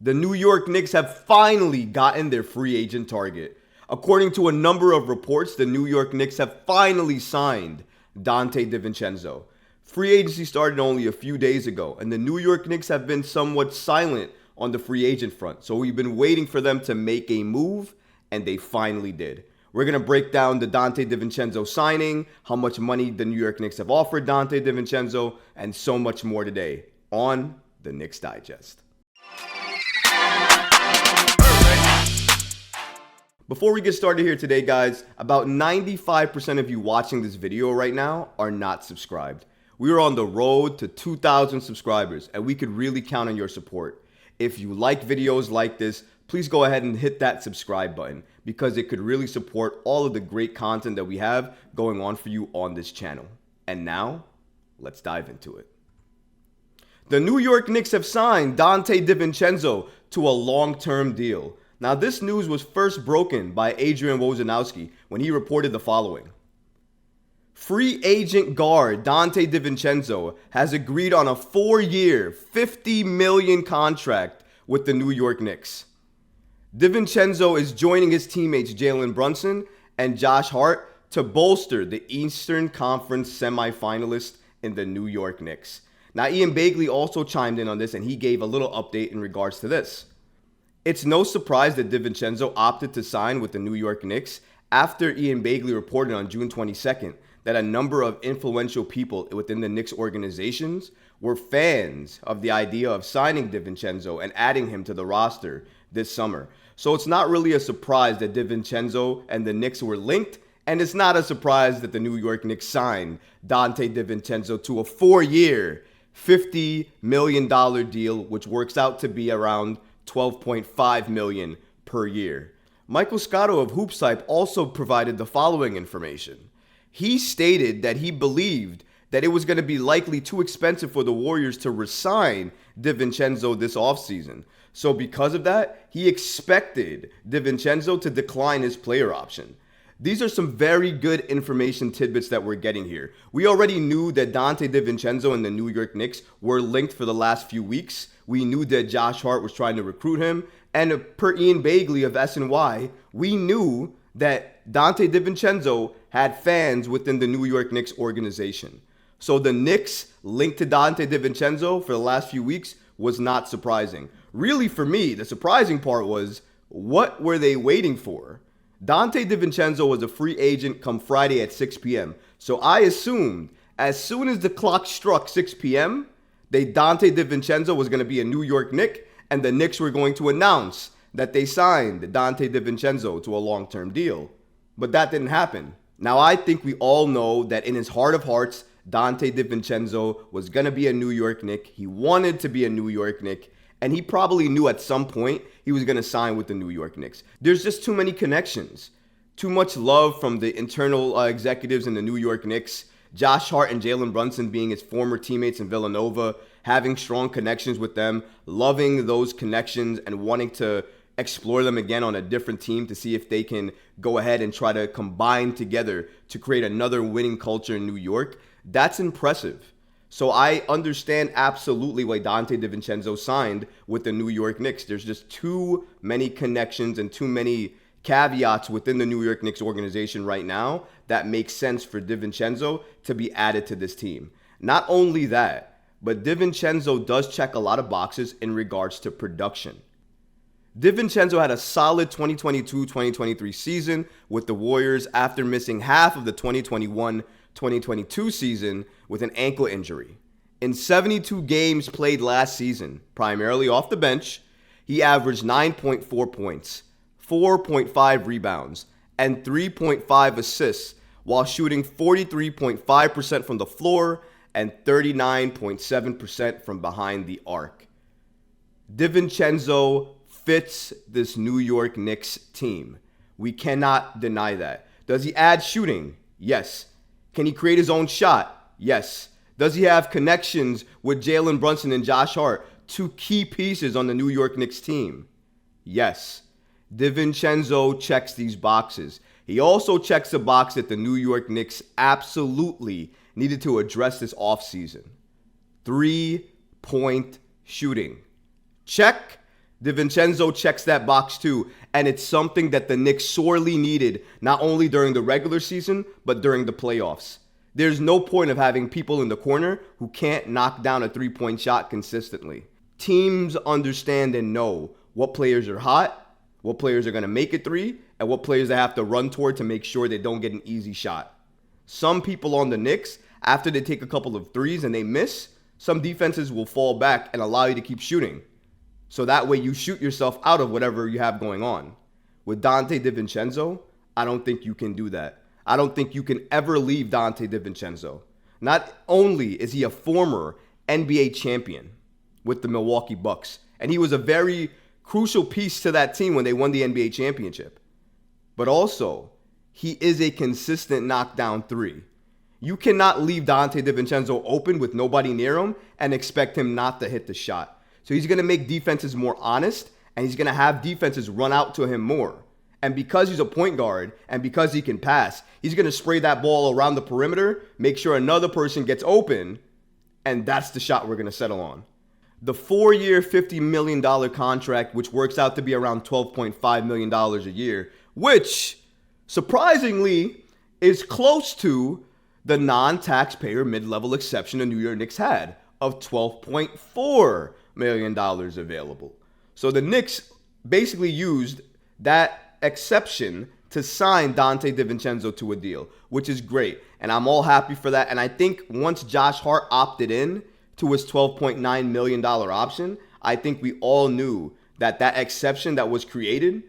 The New York Knicks have finally gotten their free agent target. According to a number of reports, the New York Knicks have finally signed Donte DiVincenzo. Free agency started only a few days ago, and the New York Knicks have been somewhat silent on the free agent front. So we've been waiting for them to make a move, and they finally did. We're going to break down the Donte DiVincenzo signing, how much money the New York Knicks have offered Donte DiVincenzo, and so much more today on the Knicks Digest. Before we get started here today, guys, about 95% of you watching this video right now are not subscribed. We are on the road to 2,000 subscribers, and we could really count on your support. If you like videos like this, please go ahead and hit that subscribe button because it could really support all of the great content that we have going on for you on this channel. And now, let's dive into it. The New York Knicks have signed Donte DiVincenzo to a long-term deal. Now, this news was first broken by Adrian Wojnarowski when he reported the following. Free agent guard Donte DiVincenzo has agreed on a 4-year, $50 million contract with the New York Knicks. DiVincenzo is joining his teammates Jalen Brunson and Josh Hart to bolster the Eastern Conference semifinalists in the New York Knicks. Now, Ian Begley also chimed in on this, and he gave a little update in regards to this. It's no surprise that DiVincenzo opted to sign with the New York Knicks after Ian Begley reported on June 22nd that a number of influential people within the Knicks organizations were fans of the idea of signing DiVincenzo and adding him to the roster this summer. So it's not really a surprise that DiVincenzo and the Knicks were linked, and it's not a surprise that the New York Knicks signed Donte DiVincenzo to a 4-year, $50 million deal, which works out to be around $12.5 million per year. Michael Scotto of HoopsHype also provided the following information. He stated that he believed that it was going to be likely too expensive for the Warriors to re-sign DiVincenzo this offseason. So because of that, he expected DiVincenzo to decline his player option. These are some very good information tidbits that we're getting here. We already knew that Donte DiVincenzo and the New York Knicks were linked for the last few weeks. We knew that Josh Hart was trying to recruit him. And per Ian Begley of SNY, we knew that Donte DiVincenzo had fans within the New York Knicks organization. So the Knicks linked to Donte DiVincenzo for the last few weeks was not surprising. Really, for me, the surprising part was, what were they waiting for? Donte DiVincenzo was a free agent come Friday at 6 p.m. So I assumed as soon as the clock struck 6 p.m., Donte DiVincenzo was going to be a New York Knick, and the Knicks were going to announce that they signed Donte DiVincenzo to a long-term deal. But that didn't happen. Now, I think we all know that in his heart of hearts, Donte DiVincenzo was going to be a New York Knick. He wanted to be a New York Knick. And he probably knew at some point he was going to sign with the New York Knicks. There's just too many connections. Too much love from the internal executives in the New York Knicks. Josh Hart and Jalen Brunson being his former teammates in Villanova, having strong connections with them, loving those connections and wanting to explore them again on a different team to see if they can go ahead and try to combine together to create another winning culture in New York. That's impressive. So I understand absolutely why Donte DiVincenzo signed with the New York Knicks. There's just too many connections and too many caveats within the New York Knicks organization right now that makes sense for DiVincenzo to be added to this team. Not only that, but DiVincenzo does check a lot of boxes in regards to production. DiVincenzo had a solid 2022-2023 season with the Warriors after missing half of the 2021-2022 season with an ankle injury. In 72 games played last season, primarily off the bench, he averaged 9.4 points, 4.5 rebounds, and 3.5 assists while shooting 43.5% from the floor and 39.7% from behind the arc. DiVincenzo fits this New York Knicks team. We cannot deny that. Does he add shooting? Yes. Can he create his own shot? Yes. Does he have connections with Jalen Brunson and Josh Hart, two key pieces on the New York Knicks team? Yes. DiVincenzo checks these boxes. He also checks the box that the New York Knicks absolutely needed to address this offseason. 3-point shooting. Check. DiVincenzo checks that box too, and it's something that the Knicks sorely needed, not only during the regular season, but during the playoffs. There's no point of having people in the corner who can't knock down a three-point shot consistently. Teams understand and know what players are hot, what players are going to make a three, and what players they have to run toward to make sure they don't get an easy shot. Some people on the Knicks, after they take a couple of threes and they miss, some defenses will fall back and allow you to keep shooting. So that way you shoot yourself out of whatever you have going on. With Donte DiVincenzo, I don't think you can do that. I don't think you can ever leave Donte DiVincenzo. Not only is he a former NBA champion with the Milwaukee Bucks, and he was a very crucial piece to that team when they won the NBA championship, but also he is a consistent knockdown three. You cannot leave Donte DiVincenzo open with nobody near him and expect him not to hit the shot. So he's going to make defenses more honest, and he's going to have defenses run out to him more. And because he's a point guard and because he can pass, he's going to spray that ball around the perimeter, make sure another person gets open, and that's the shot we're going to settle on. The 4-year, $50 million contract, which works out to be around $12.5 million a year, which, surprisingly, is close to the non-taxpayer mid-level exception the New York Knicks had of $12.4 million available. So the Knicks basically used that exception to sign Donte DiVincenzo to a deal, which is great. And I'm all happy for that. And I think once Josh Hart opted in to his $12.9 million option, I think we all knew that that exception that was created,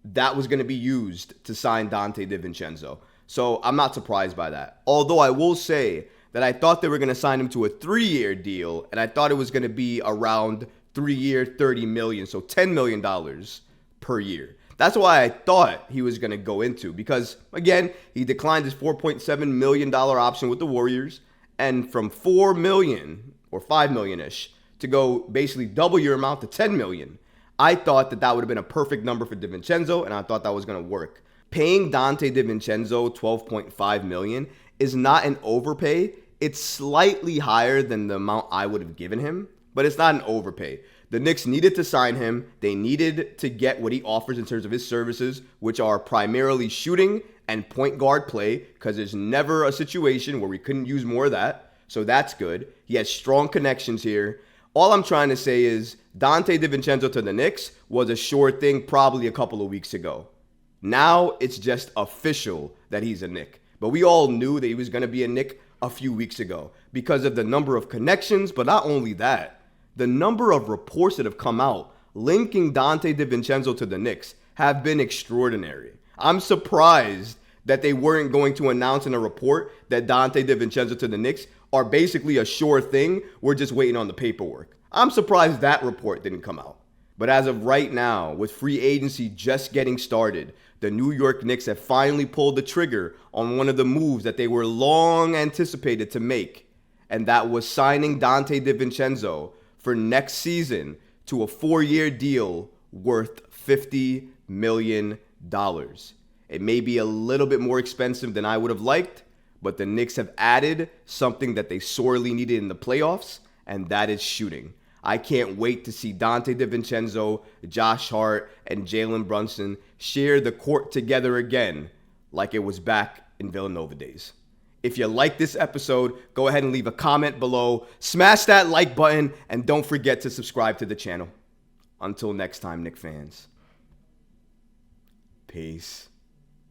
that was going to be used to sign Donte DiVincenzo. So I'm not surprised by that. Although I will say that I thought they were going to sign him to a 3-year deal, and I thought it was going to be around 3-year, $30 million, so $10 million per year. That's why I thought he was going to go into, because, again, he declined his $4.7 million option with the Warriors, and from $4 million, or $5 million-ish, to go basically double your amount to $10 million, I thought that that would have been a perfect number for DiVincenzo, and I thought that was going to work. Paying Donte DiVincenzo $12.5 million is not an overpay. It's slightly higher than the amount I would have given him, but it's not an overpay. The Knicks needed to sign him. They needed to get what he offers in terms of his services, which are primarily shooting and point guard play, because there's never a situation where we couldn't use more of that. So that's good. He has strong connections here. All I'm trying to say is Donte DiVincenzo to the Knicks was a sure thing probably a couple of weeks ago. Now it's just official that he's a Knick. But we all knew that he was going to be a Knick a few weeks ago because of the number of connections, but not only that, the number of reports that have come out linking Donte DiVincenzo to the Knicks have been extraordinary. I'm surprised that they weren't going to announce in a report that Donte DiVincenzo to the Knicks are basically a sure thing. We're just waiting on the paperwork. I'm surprised that report didn't come out. But as of right now, with free agency just getting started, the New York Knicks have finally pulled the trigger on one of the moves that they were long anticipated to make, and that was signing Donte DiVincenzo for next season to a 4-year deal worth $50 million. It may be a little bit more expensive than I would have liked, but the Knicks have added something that they sorely needed in the playoffs, and that is shooting. I can't wait to see Donte DiVincenzo, Josh Hart, and Jalen Brunson share the court together again like it was back in Villanova days. If you like this episode, go ahead and leave a comment below, smash that like button, and don't forget to subscribe to the channel. Until next time, Knick fans. Peace.